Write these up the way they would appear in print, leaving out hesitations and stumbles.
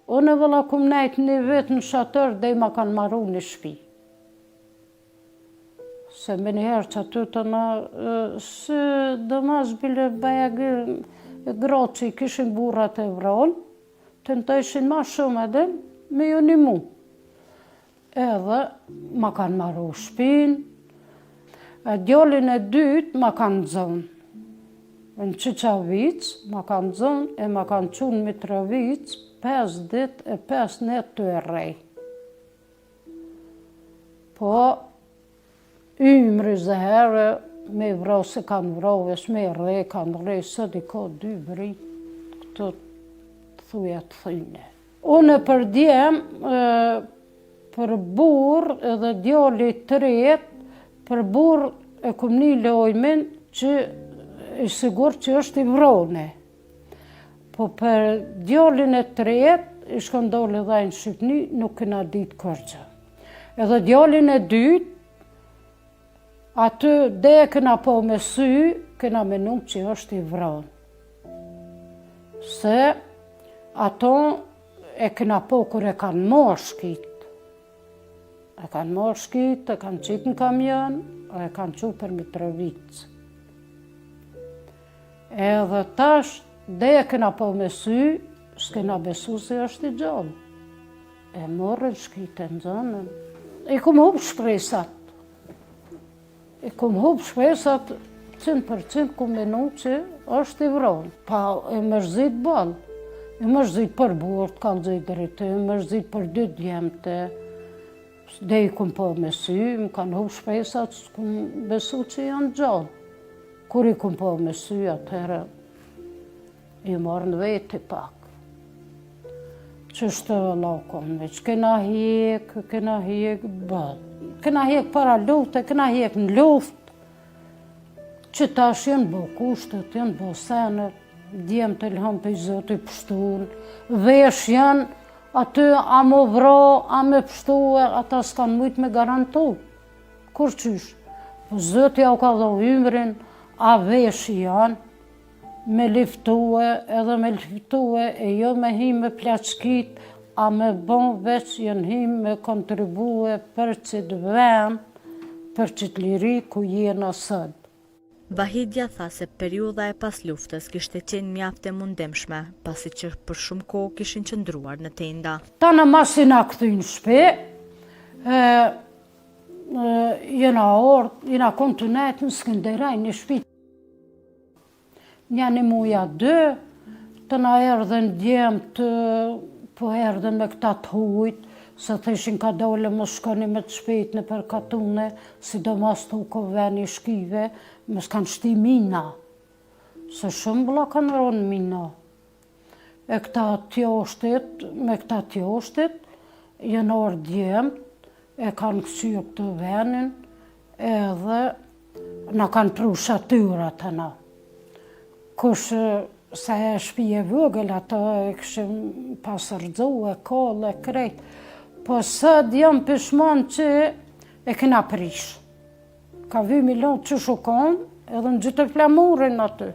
Unë e vëlla kum nejt një vetë në shatër dhe i ma kanë marru një shpi. Se me njëherë që aty të në, së dëmas bile baja gratë që i kishin burrat e vronë, të në të ishin ma shumë edhe me ju një mu. Edhe ma kanë marru shpin, djallin e dytë ma kanë zonë. Në Qiqavic, ma kanë zonë e ma kanë qunë Mitrovic, 5 dit e 5 net të e rej. Po, ymri zëherë me vro se kanë vro, vesh me rej, kanë rej, së di ka 2 vrit, këtë të thuja të thine. Unë për djem, për burë edhe djalli të retë, për burë e kum një lojmin që i sigur që është i vrone. Po për djallin e tretë, i shkëndoli dhe në Shqipni, nuk këna ditë kërgjë. Edhe djallin e dytë, aty dhe e këna po me sy, këna menu që është i vronë. Se ato e këna po kër e kanë marrë shkit. E kanë marrë shkit, e kanë qitë në kamion, e kanë qu për Mitrovicë. Edhe tash, dhe e këna po me sy, s'kena besu se është i gjallë. E morën shkitën zonën. I kum hub shpresat. I kum hub shpresat 100% kum menu që është i vronë. Pa e mërzit balë. E mërzit për burë, kallëzit drejtë, e mërzit për 2 djemte. Dhe i kum po me sy, më kanë hub shpresat, s'kum besu që janë gjallë. Kur i kum po me sy, atëherë i marrë në veti pak. Qështë laukon, veç kena hek bëllë. Kena hek para lufte, kena hek në luft. Që tash janë bo kushtet, janë bo senet, djemë të lëhëm për i zotë i pështun, vesh janë aty a më vro, a me pështu, ata s'kanë mujtë me garantu. Kur qysh? Zotë ja u ka dho ymrin, a vesh janë, me liftue edhe me liftue e jo me hi me plaçkit, a me bon veç janë hi me kontribue për qëtë vend, për qëtë liri ku jena sëd. Vahidja tha se periudha e pas luftës kishte qenë mjaft e mundimshme, pasi që për shumë kohë kishin qëndruar në tenda. Ta në masi na këthynë shpe, jena orë, jena kontunet në Skënderaj një shpi. Një muja 2, të na erdhen djemë të, po erdhen me këta të hujt, se të ishin ka dole më shkoni me të shpejt në për katune, sidomos të u koveni shkive, më s'kanë shti mina, se shumë bula kanë ronë mina. E këta tjoshtit, me këta tjoshtit, jenë orë djemë, e kanë kësyrë këtë venin, edhe na kanë pru shatyra të na. Kush se e shpije vëgël, ato e këshim pasërdzu, e kollë, e krejt. Po sëd jam pishman që e kena prish. Ka vy milion që shukon, edhe në gjithë të flamurin aty.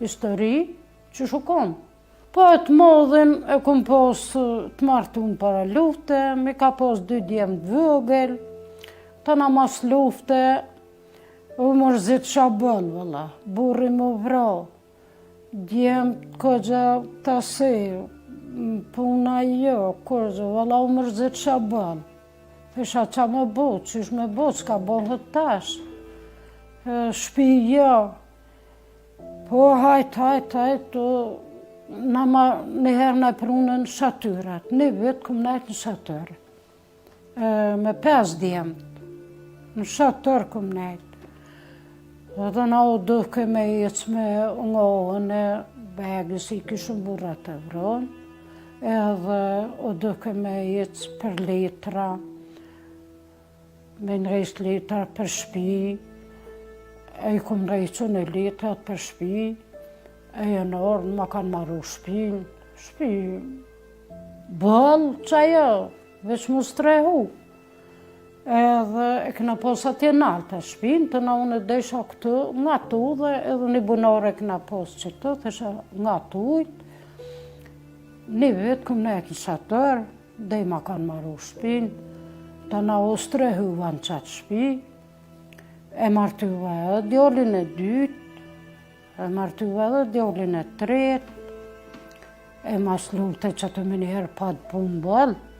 Histori që shukon. Po e të modhin e kum pos të martun para lufte, mi ka pos 2 djemë vëgël, të na mas lufte, u mërzit shabëll, vëlla, burri më vro, djemë këgja të se, puna jo, këgja, vëlla, u mërzit shabëll. Pesha qa me bo, qish me bo, s'ka bohët tash. Shpi jo, po hajt, nëherë në prunën shatyrat, një vetë këm najtë në shatyr. Me 5 djemë, në shatyr këm najtë. Dhe na u duke me jecë me ngohën e begës i kishën burrat e vronë, edhe u duke me jecë për letra, me nrejt letra për shpi, e i kum nrejtu në letrat për shpi, e janë orën ma kanë marru shpin, bëllë që ajo, veç mu strehu. Edhe e këna pos atje nalë të shpinë, të na unë desha këtë nga tu dhe edhe një bunore këna pos që të, thesha nga tu ujtë. Një vetë këm ne kisha tërë, dhe i ma kanë marru shpinë, të na ostre hyvan qatë shpi, e martyva edhe djallin e dytë, e martyva edhe djallin e tretë, e mas lute që të minjerë pa të punë bëllë,